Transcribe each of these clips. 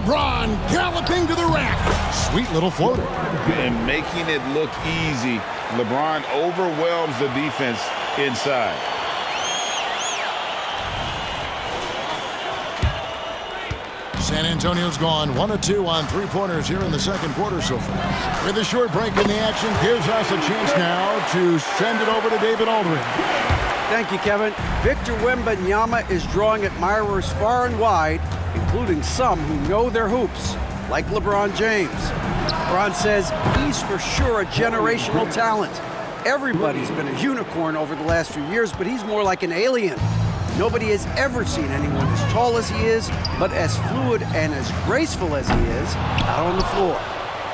LeBron galloping to the rack. Sweet little floater. And making it look easy. LeBron overwhelms the defense inside. San Antonio's gone 1 of 2 on three-pointers here in the second quarter so far. With a short break in the action, gives us a chance now to send it over to David Aldridge. Thank you, Kevin. Victor Wembanyama is drawing admirers far and wide, including some who know their hoops, like LeBron James. LeBron says he's for sure a generational talent. Everybody's been a unicorn over the last few years, but he's more like an alien. Nobody has ever seen anyone as tall as he is, but as fluid and as graceful as he is out on the floor.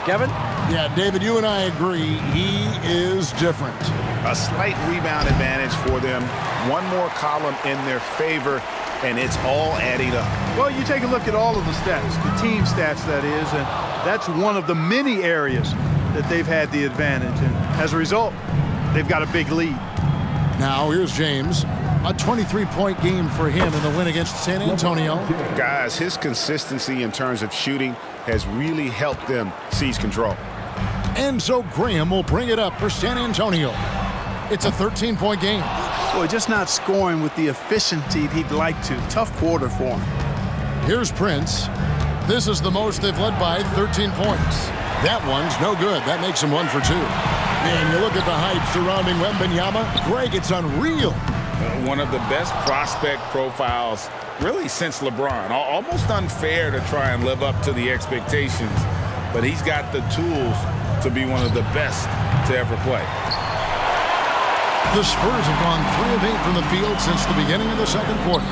Kevin? Yeah, David, you and I agree. He is different. A slight rebound advantage for them. One more column in their favor, and it's all adding up. Well, you take a look at all of the stats, the team stats, that is, and that's one of the many areas that they've had the advantage. And as a result, they've got a big lead. Now, here's James. A 23-point game for him in the win against San Antonio. Guys, his consistency in terms of shooting has really helped them seize control. And so Graham will bring it up for San Antonio. It's a 13-point game. Boy, just not scoring with the efficiency he'd like to. Tough quarter for him. Here's Prince. This is the most they've led by, 13 points. That one's no good. That makes him 1 for 2. And you look at the hype surrounding Wembanyama. Greg, it's unreal. One of the best prospect profiles really since LeBron. Almost unfair to try and live up to the expectations, but he's got the tools to be one of the best to ever play. The Spurs have gone 3 of 8 from the field since the beginning of the second quarter.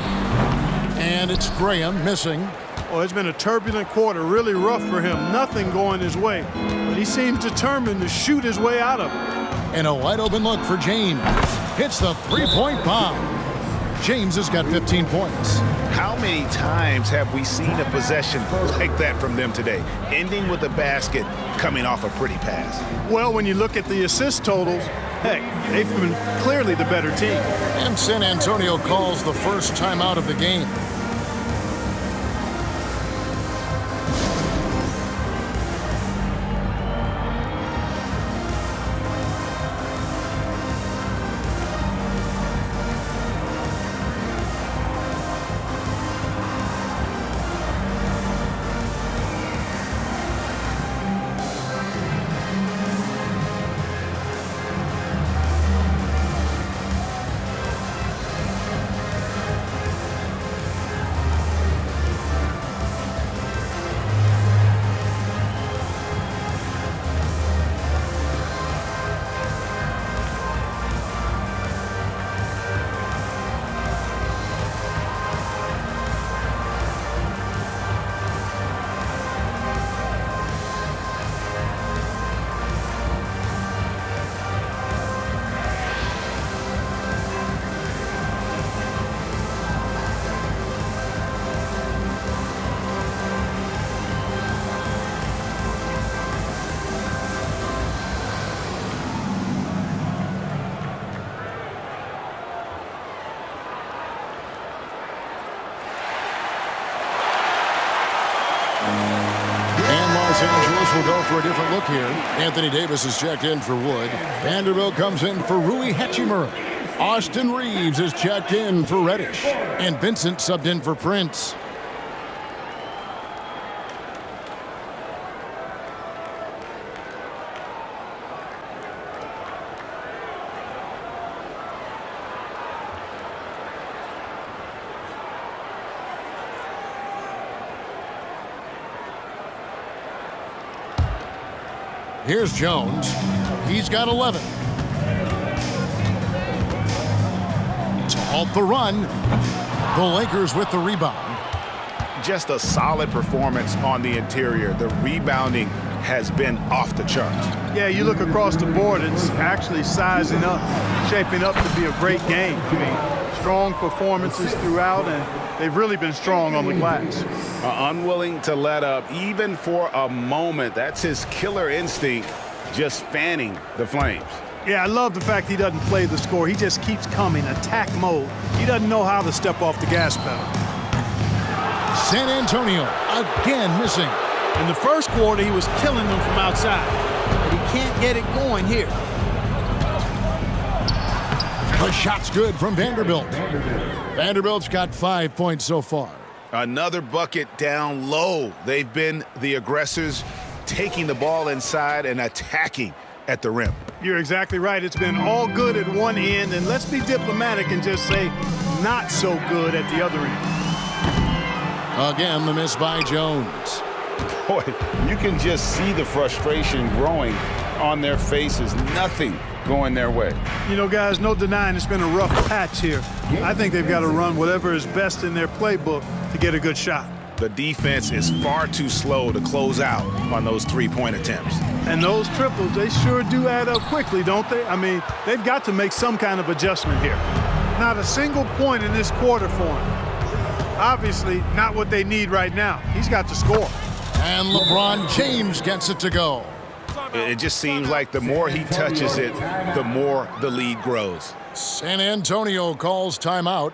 And it's Graham missing. Oh, it's been a turbulent quarter, really rough for him. Nothing going his way, but he seems determined to shoot his way out of it. And a wide open look for James. Hits the three-point bomb. James has got 15 points. How many times have we seen a possession like that from them today, ending with a basket coming off a pretty pass? Well, when you look at the assist totals, heck, they've been clearly the better team. And San Antonio calls the first timeout of the game. Los Angeles will go for a different look here. Anthony Davis is checked in for Wood. Vanderbilt comes in for Rui Hachimura. Austin Reeves is checked in for Reddish. And Vincent subbed in for Prince. Here's Jones. He's got 11. To halt the run. The Lakers with the rebound. Just a solid performance on the interior. The rebounding has been off the charts. Yeah, you look across the board, it's actually sizing up, shaping up to be a great game. I mean, strong performances throughout, and they've really been strong on the glass. Unwilling to let up, even for a moment. That's his killer instinct, just fanning the flames. Yeah, I love the fact he doesn't play the score. He just keeps coming, attack mode. He doesn't know how to step off the gas pedal. San Antonio again missing. In the first quarter, he was killing them from outside, but he can't get it going here. The shot's good from Vanderbilt. Vanderbilt's got 5 points so far. Another bucket down low. They've been the aggressors, taking the ball inside and attacking at the rim. You're exactly right. It's been all good at one end, and let's be diplomatic and just say not so good at the other end. Again, the miss by Jones. Boy, you can just see the frustration growing on their faces. Nothing going their way. You know, guys, no denying it's been a rough patch here. I think they've got to run whatever is best in their playbook to get a good shot. The defense is far too slow to close out on those three-point attempts. And those triples, they sure do add up quickly, don't they? I mean, they've got to make some kind of adjustment here. Not a single point in this quarter for him. Obviously, not what they need right now. He's got to score. And LeBron James gets it to go. It just seems like the more he touches it, the more the lead grows. San Antonio calls timeout.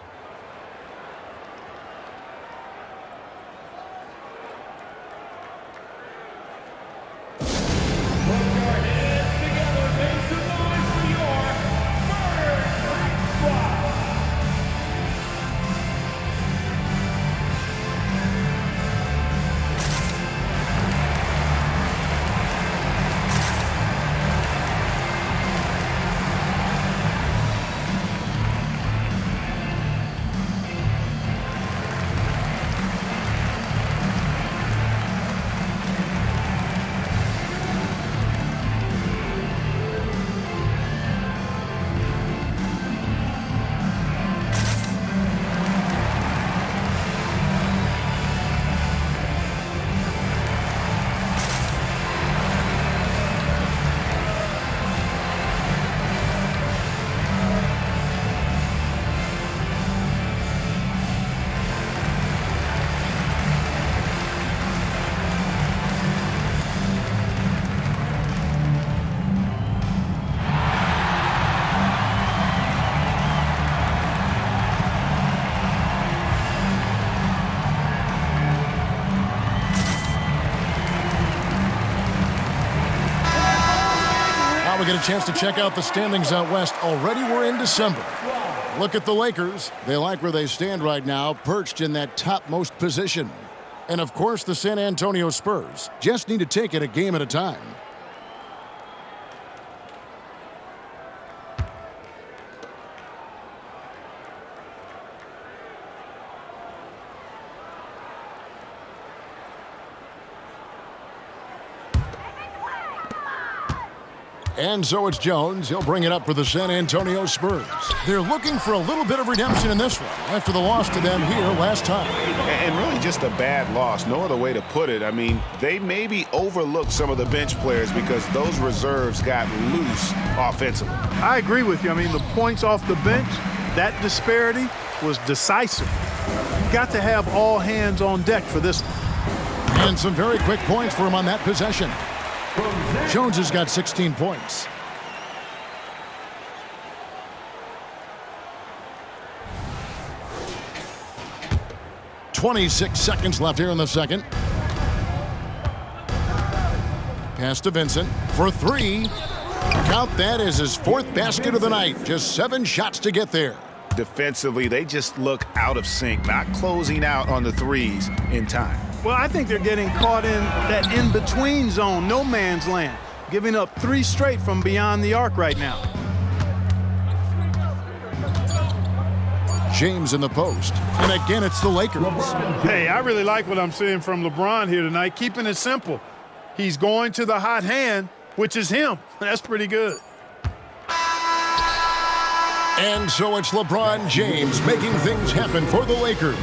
Now we get a chance to check out the standings out west. Already we're in December. Look at the Lakers. They like where they stand right now, perched in that topmost position. And of course, the San Antonio Spurs just need to take it a game at a time. And so it's Jones. He'll bring it up for the San Antonio Spurs. They're looking for a little bit of redemption in this one after the loss to them here last time. And really just a bad loss. No other way to put it. I mean, they maybe overlooked some of the bench players because those reserves got loose offensively. I agree with you. I mean, the points off the bench, that disparity was decisive. You've got to have all hands on deck for this one. And some very quick points for him on that possession. Jones has got 16 points. .26 seconds left here in the second. Pass to Vincent for three. Count that as his fourth basket of the night. Just 7 shots to get there. Defensively, they just look out of sync, not closing out on the threes in time. Well, I think they're getting caught in that in-between zone, no man's land, giving up 3 straight from beyond the arc right now. James in the post. And again, it's the Lakers. Hey, I really like what I'm seeing from LeBron here tonight, keeping it simple. He's going to the hot hand, which is him. That's pretty good. And so it's LeBron James making things happen for the Lakers.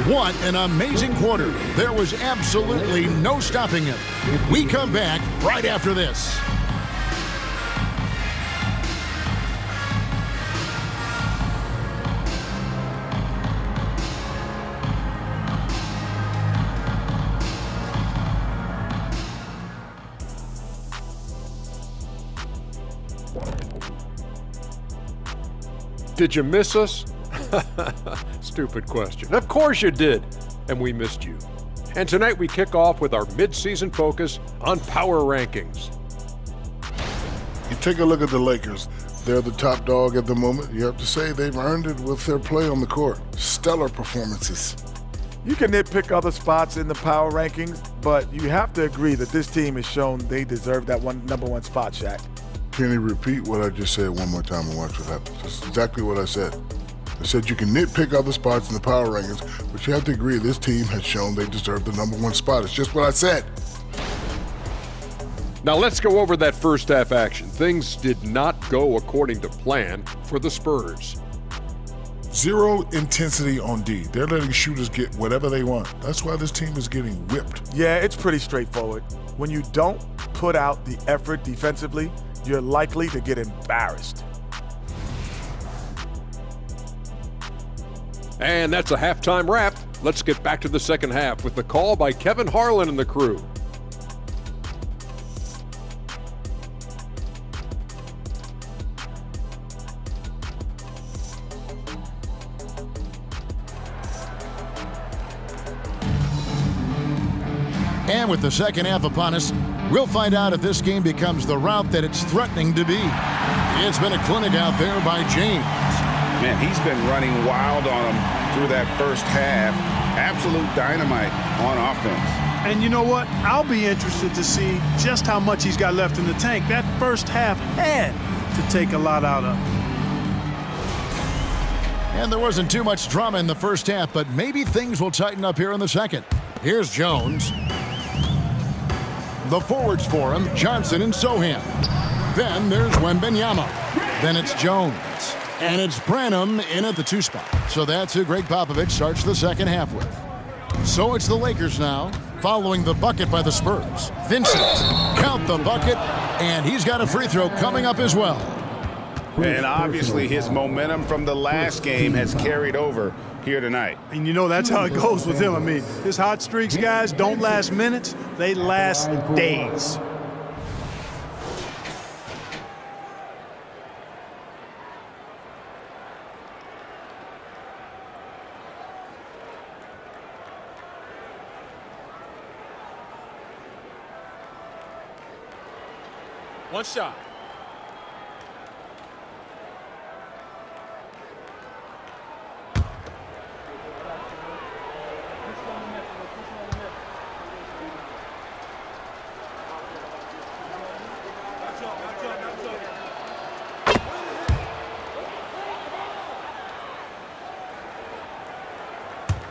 What an amazing quarter. There was absolutely no stopping him. We come back right after this. Did you miss us? Stupid question. Of course you did. and we missed you. And tonight we kick off with our mid-season focus on power rankings. You take a look at the Lakers. They're the top dog at the moment. You have to say they've earned it with their play on the court. Stellar performances. You can nitpick other spots in the power rankings, but you have to agree that this team has shown they deserve that number one spot, Shaq. Can you repeat what I just said one more time and watch what happens? That's exactly what I said. I said you can nitpick other spots in the power rankings, but you have to agree this team has shown they deserve the number one spot. It's just what I said. Now let's go over that first half action. Things did not go according to plan for the Spurs. Zero intensity on D. They're letting shooters get whatever they want. That's why this team is getting whipped. Yeah, it's pretty straightforward. When you don't put out the effort defensively, you're likely to get embarrassed. And that's a halftime wrap. Let's get back to the second half with the call by Kevin Harlan and the crew. And with the second half upon us, we'll find out if this game becomes the route that it's threatening to be. It's been a clinic out there by James. Man, he's been running wild on him through that first half. Absolute dynamite on offense. And you know what? I'll be interested to see just how much he's got left in the tank. That first half had to take a lot out of him. And there wasn't too much drama in the first half, but maybe things will tighten up here in the second. Here's Jones. The forwards for him, Johnson and Sohan. Then there's Wembanyama. Then it's Jones. And it's Branham in at the 2 spot. So that's who Greg Popovich starts the second half with. So it's the Lakers now, following the bucket by the Spurs. Vincent, count the bucket, and he's got a free throw coming up as well. And obviously his momentum from the last game has carried over here tonight. And you know that's how it goes with him. I mean, his hot streaks, guys, don't last minutes. They last days. One shot.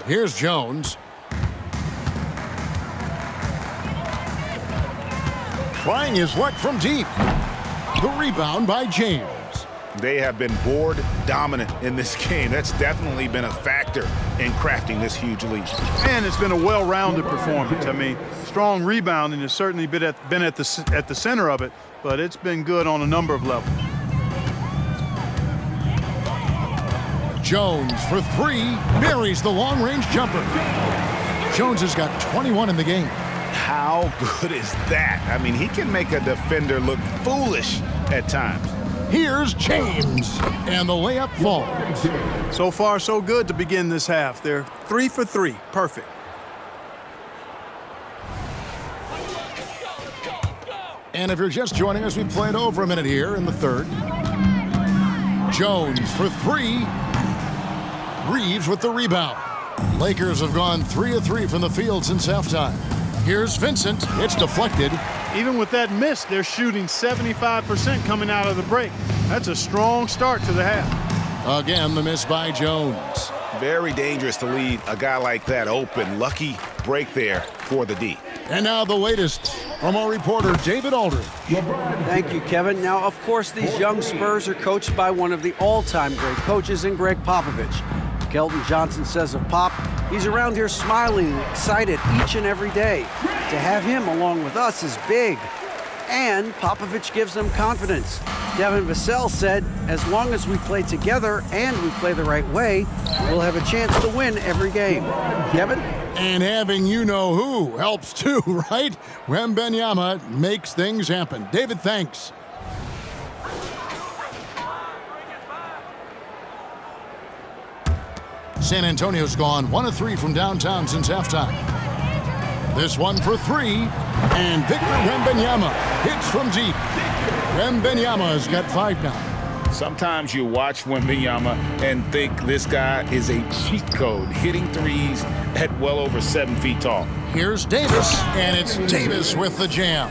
Here's Jones. Trying his luck from deep. The rebound by James. They have been board dominant in this game. That's definitely been a factor in crafting this huge lead. And it's been a well-rounded performance. I mean, strong rebounding has certainly been at the center of it, but it's been good on a number of levels. Jones for 3, marries the long-range jumper. Jones has got 21 in the game. How good is that? I mean, he can make a defender look foolish at times. Here's James, and the layup falls. So far, so good to begin this half. They're 3 for 3, perfect. And if you're just joining us, we played over a minute here in the third. Jones for 3. Reeves with the rebound. Lakers have gone 3 of 3 from the field since halftime. Here's Vincent. It's deflected. Even with that miss, they're shooting 75% coming out of the break. That's a strong start to the half. Again, the miss by Jones. Very dangerous to leave a guy like that open. Lucky break there for the D. And now the latest from our reporter, David Aldridge. Thank you, Kevin. Now, of course, these young Spurs are coached by one of the all-time great coaches in Greg Popovich. Keldon Johnson says of Pop, he's around here smiling and excited each and every day. To have him along with us is big. And Popovich gives them confidence. Devin Vassell said, as long as we play together and we play the right way, we'll have a chance to win every game. Kevin? And having you-know-who helps too, right? Wembanyama makes things happen. David, thanks. San Antonio's gone 1 of 3 from downtown since halftime. This one for 3, and Victor Wembanyama hits from deep. Wembanyama's got 5 now. Sometimes you watch Wembanyama and think this guy is a cheat code, hitting threes at well over 7 feet tall. Here's Davis, and it's Davis with the jam.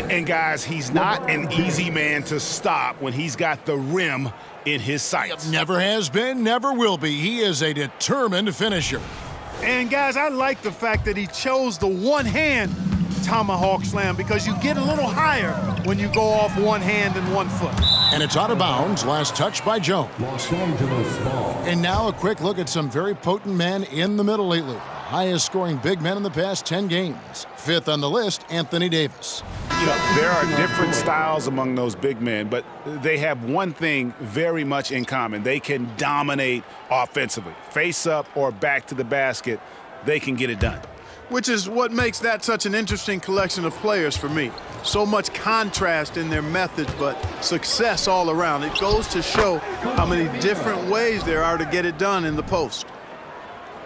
And guys, he's not an easy man to stop when he's got the rim in his sights. Never has been, never will be. He is a determined finisher. And guys, I like the fact that he chose the one-hand tomahawk slam because you get a little higher when you go off one hand and 1 foot. And it's out of bounds, last touch by Jones. And now a quick look at some very potent men in the middle lately. Highest scoring big men in the past 10 games. 5th on the list, Anthony Davis. You know, there are different styles among those big men, but they have one thing very much in common. They can dominate offensively. Face up or back to the basket, they can get it done. Which is what makes that such an interesting collection of players for me. So much contrast in their methods, but success all around. It goes to show how many different ways there are to get it done in the post.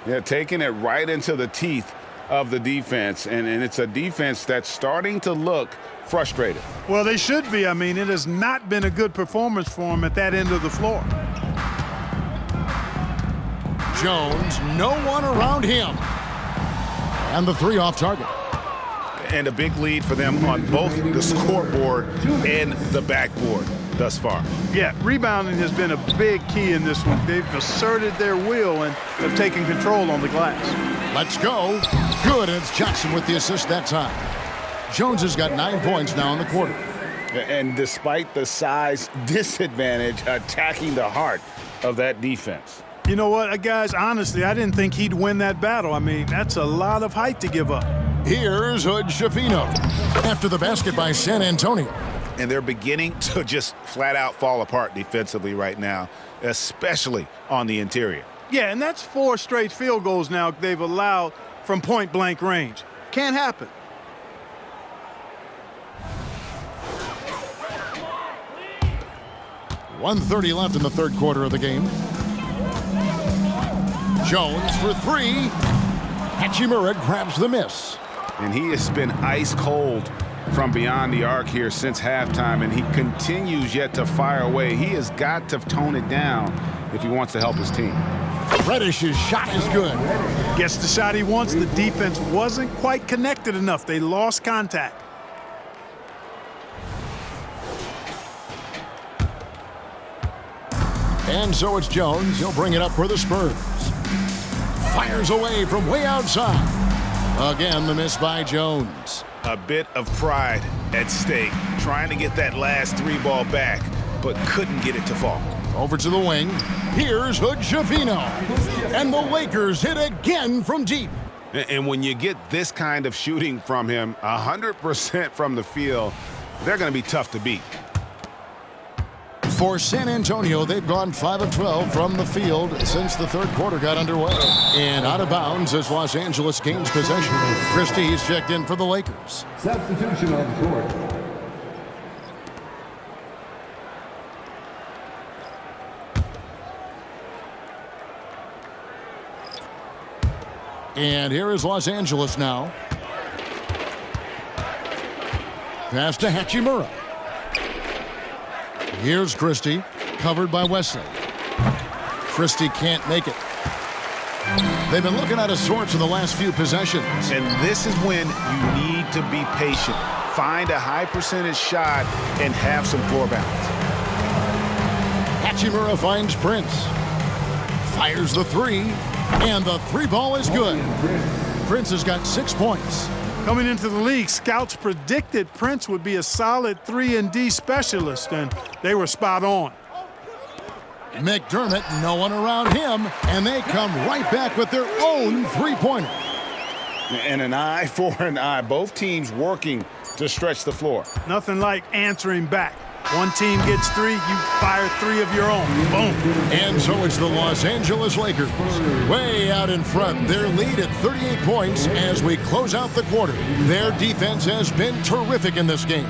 Yeah, taking it right into the teeth of the defense, and it's a defense that's starting to look frustrated. Well, they should be. I mean, it has not been a good performance for them at that end of the floor. Jones, no one around him. And the 3 off target. And a big lead for them on both the scoreboard and the backboard thus far. Yeah, rebounding has been a big key in this one. They've asserted their will and have taken control on the glass. Let's go. Good, and it's Jackson with the assist that time. Jones has got 9 points now in the quarter. And despite the size disadvantage, attacking the heart of that defense. You know what, guys, honestly, I didn't think he'd win that battle. I mean, that's a lot of height to give up. Here's Hood Schifino after the basket by San Antonio. And they're beginning to just flat out fall apart defensively right now, especially on the interior. Yeah, and that's 4 straight field goals now they've allowed from point-blank range. Can't happen. .130 left in the third quarter of the game. Jones for 3. Hachimura grabs the miss. And he has been ice cold from beyond the arc here since halftime, and he continues yet to fire away. He has got to tone it down if he wants to help his team. Reddish's shot is good. Gets the shot he wants. The defense wasn't quite connected enough. They lost contact. And so it's Jones. He'll bring it up for the Spurs. Fires away from way outside. Again, the miss by Jones. A bit of pride at stake, trying to get that last 3 ball back, but couldn't get it to fall. Over to the wing. Here's Hood Schifino. And the Lakers hit again from deep. And when you get this kind of shooting from him, 100% from the field, they're going to be tough to beat. For San Antonio, they've gone 5 of 12 from the field since the third quarter got underway. And out of bounds as Los Angeles gains possession. Christie's checked in for the Lakers. Substitution on the court. And here is Los Angeles now. Pass to Hachimura. Here's Christie, covered by Wesley. Christie can't make it. They've been looking out of sorts in the last few possessions. And this is when you need to be patient. Find a high percentage shot and have some floor balance. Hachimura finds Prince. Fires the 3, and the 3 ball is good. Prince has got 6 points. Coming into the league, scouts predicted Prince would be a solid 3-and-D specialist, and they were spot on. McDermott, no one around him, and they come right back with their own 3-pointer. And an eye for an eye. Both teams working to stretch the floor. Nothing like answering back. One team gets 3, you fire 3 of your own. Boom. And so it's the Los Angeles Lakers way out in front. Their lead at 38 points as we close out the quarter. Their defense has been terrific in this game.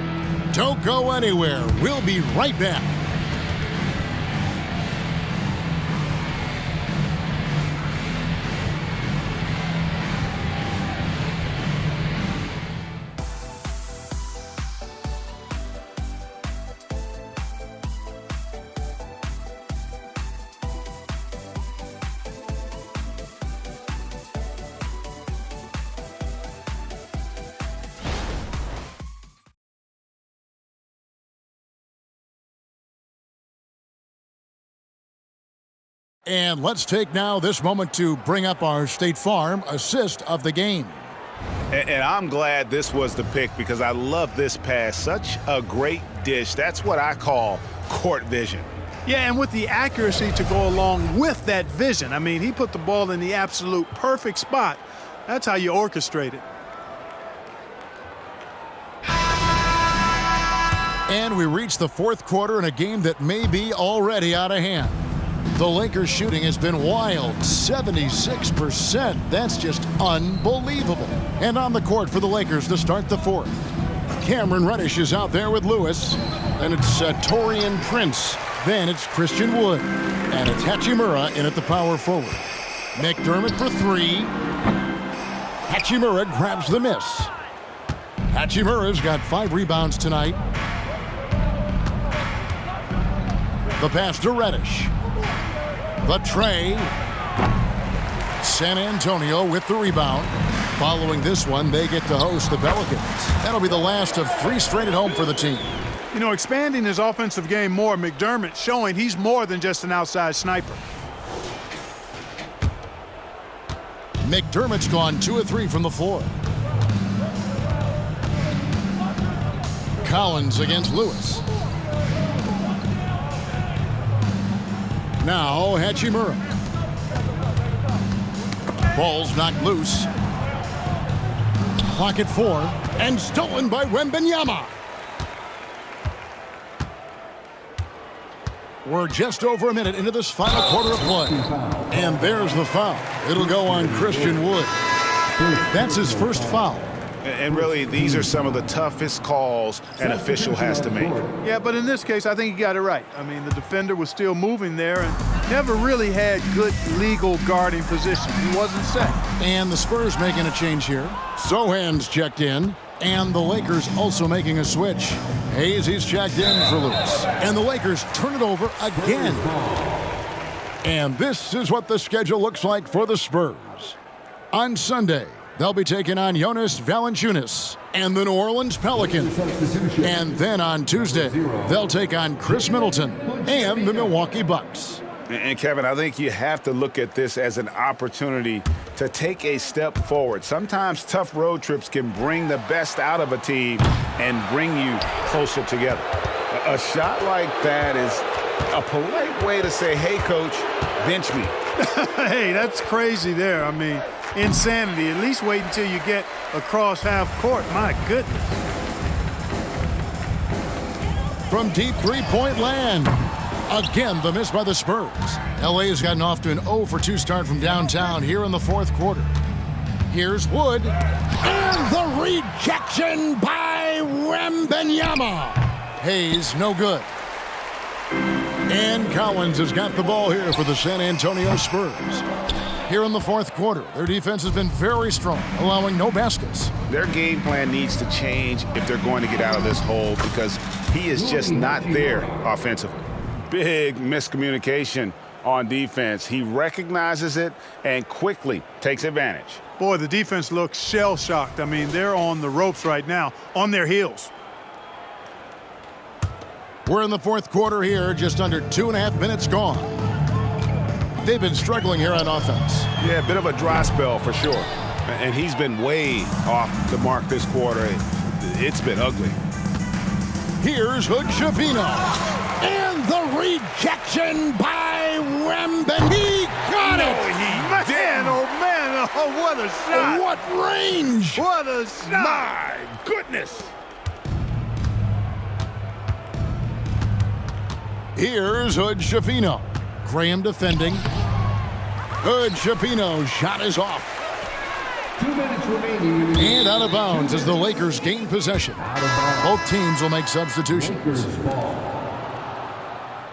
Don't go anywhere. We'll be right back. And let's take now this moment to bring up our State Farm assist of the game. And I'm glad this was the pick because I love this pass. Such a great dish. That's what I call court vision. Yeah, and with the accuracy to go along with that vision. I mean, he put the ball in the absolute perfect spot. That's how you orchestrate it. And we reach the fourth quarter in a game that may be already out of hand. The Lakers shooting has been wild, 76%. That's just unbelievable. And on the court for the Lakers to start the fourth. Cameron Reddish is out there with Lewis. Then it's Taurean Prince. Then it's Christian Wood. And it's Hachimura in at the power forward. McDermott for three. Hachimura grabs the miss. Hachimura's got 5 rebounds tonight. The pass to Reddish. The tray. San Antonio with the rebound. Following this one, they get to host the Pelicans. That'll be the last of 3 straight at home for the team. You know, expanding his offensive game more, McDermott showing he's more than just an outside sniper. McDermott's gone 2 of 3 from the floor. Collins against Lewis. Now Hachimura. Ball's knocked loose. Clock at 4 and stolen by Wembanyama. We're just over a minute into this final quarter of play. And there's the foul. It'll go on Christian Wood. That's his first foul. And really, these are some of the toughest calls an official has to make. Yeah, but in this case, I think he got it right. I mean, the defender was still moving there and never really had good legal guarding position. He wasn't set. And the Spurs making a change here. Sohan's checked in. And the Lakers also making a switch. Hayes, he's checked in for Lewis. And the Lakers turn it over again. And this is what the schedule looks like for the Spurs. On Sunday, they'll be taking on Jonas Valanciunas and the New Orleans Pelicans. And then on Tuesday, they'll take on Chris Middleton and the Milwaukee Bucks. And Kevin, I think you have to look at this as an opportunity to take a step forward. Sometimes tough road trips can bring the best out of a team and bring you closer together. A shot like that is a polite way to say, hey, coach, bench me. Hey, that's crazy there. I mean, insanity. At least wait until you get across half court. My goodness. From deep three-point land. Again, the miss by the Spurs. LA has gotten off to an 0 for 2 start from downtown here in the fourth quarter. Here's Wood. And the rejection by Wembanyama. Hayes, no good. And Collins has got the ball here for the San Antonio Spurs. Here in the fourth quarter, their defense has been very strong, allowing no baskets. Their game plan needs to change if they're going to get out of this hole because he is just not there offensively. Big miscommunication on defense. He recognizes it and quickly takes advantage. Boy, the defense looks shell-shocked. I mean, they're on the ropes right now, on their heels. We're in the fourth quarter here, just under 2.5 minutes gone. They've been struggling here on offense. Yeah, a bit of a dry spell for sure. And he's been way off the mark this quarter. It's been ugly. Here's Hood-Schifino. And the rejection by Wembanyama. He got it! Man, oh man, oh, what a shot! What range! What a shot! My goodness! Here's Hood-Schifino. Graham defending. Hood-Schifino's shot is off. 2 minutes remaining. And out of bounds as the Lakers gain possession. Both teams will make substitutions.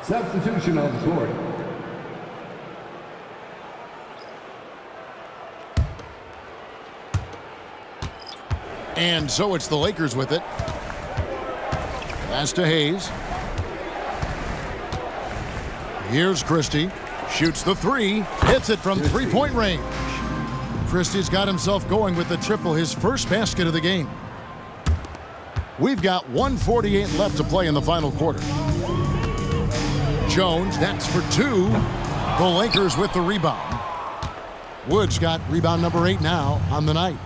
Substitution on the court. And so it's the Lakers with it. Pass to Hayes. Here's Christie. Shoots the 3. Hits it from three-point range. Christie's got himself going with the triple, his first basket of the game. We've got 1:48 left to play in the final quarter. Jones, that's for 2. The Lakers with the rebound. Wood's got rebound number 8 now on the night.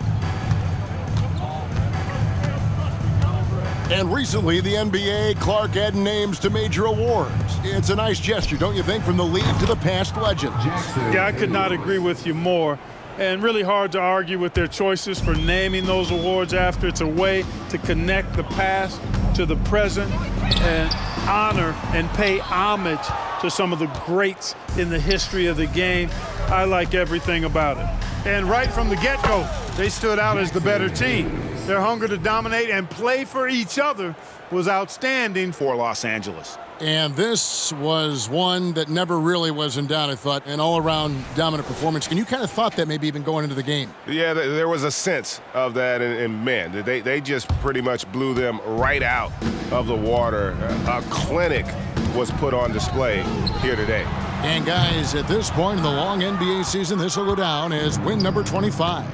And recently, the NBA, Clark added names to major awards. It's a nice gesture, don't you think, from the league to the past legends? Yeah, I could not agree with you more. And really hard to argue with their choices for naming those awards after. It's a way to connect the past to the present and honor and pay homage to some of the greats in the history of the game. I like everything about it. And right from the get-go, they stood out as the better team. Their hunger to dominate and play for each other was outstanding For Los Angeles. And this was one that never really was in doubt, I thought, an all-around dominant performance. And you kind of thought that maybe even going into the game. Yeah, there was a sense of that, and man, they just pretty much blew them right out of the water. A clinic was put on display here today. And guys, at this point in the long NBA season, this will go down as win number 25.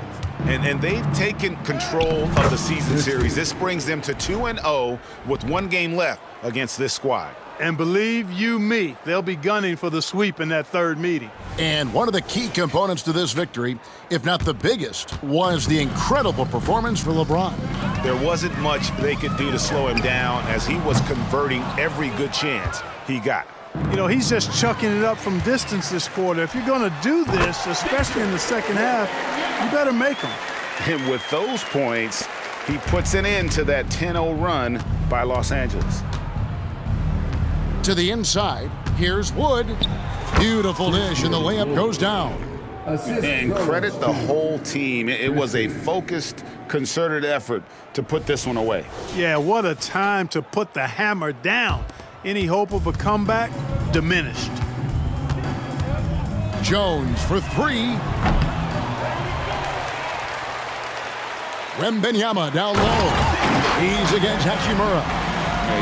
And they've taken control of the season series. This brings them to 2-0 with 1 game left against this squad. And believe you me, they'll be gunning for the sweep in that third meeting. And one of the key components to this victory, if not the biggest, was the incredible performance for LeBron. There wasn't much they could do to slow him down as he was converting every good chance he got. You know, he's just chucking it up from distance this quarter. If you're going to do this, especially in the second half, you better make them. And with those points, he puts an end to that 10-0 run by Los Angeles. To the inside, here's Wood. Beautiful dish, and the layup goes down. And credit the whole team. It was a focused, concerted effort to put this one away. Yeah, what a time to put the hammer down. Any hope of a comeback diminished. Jones for 3. Wembanyama down low. He's against Hachimura.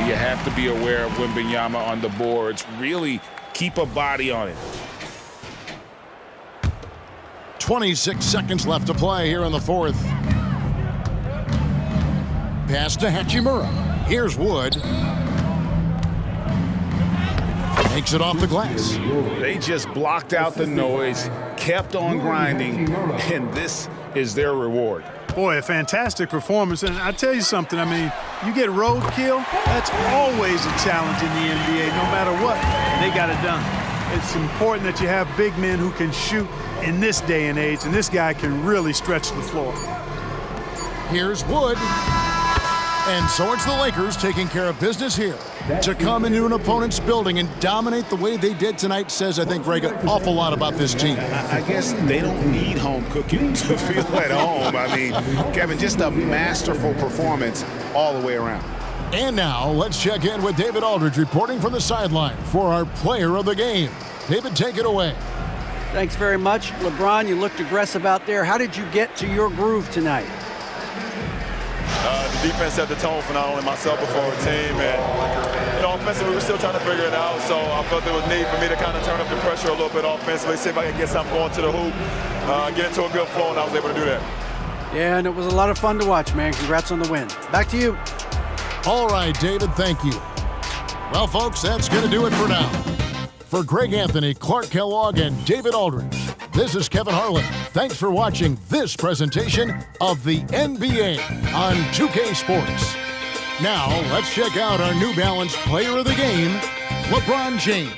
You have to be aware of Wembanyama on the boards. Really keep a body on it. 26 seconds left to play here in the fourth. Pass to Hachimura. Here's Wood. Makes it off the glass. They just blocked out the noise, kept on grinding, and this is their reward. Boy, a fantastic performance. And I tell you something, I mean, you get roadkill, that's always a challenge in the NBA, no matter what. And they got it done. It's important that you have big men who can shoot in this day and age, and this guy can really stretch the floor. Here's Wood. And so it's the Lakers taking care of business here. To come into an opponent's building and dominate the way they did tonight says, I think, Greg, an awful lot about this team. I guess they don't need home cooking to feel at home. I mean, Kevin, just a masterful performance all the way around. And now let's check in with David Aldridge reporting from the sideline for our player of the game. David, take it away. Thanks very much. LeBron, you looked aggressive out there. How did you get to your groove tonight? The defense set the tone for not only myself but for our team, and offensively we're still trying to figure it out. So I felt there was need for me to kind of turn up the pressure a little bit offensively, see if I can get something going to the hoop, get into a good flow, and I was able to do that. Yeah, and it was a lot of fun to watch, man. Congrats on the win. Back to you. All right, David, thank you. Well, folks, that's going to do it for now. For Greg Anthony, Clark Kellogg, and David Aldridge, this is Kevin Harlan. Thanks for watching this presentation of the NBA on 2K Sports. Now, let's check out our New Balance player of the game, LeBron James.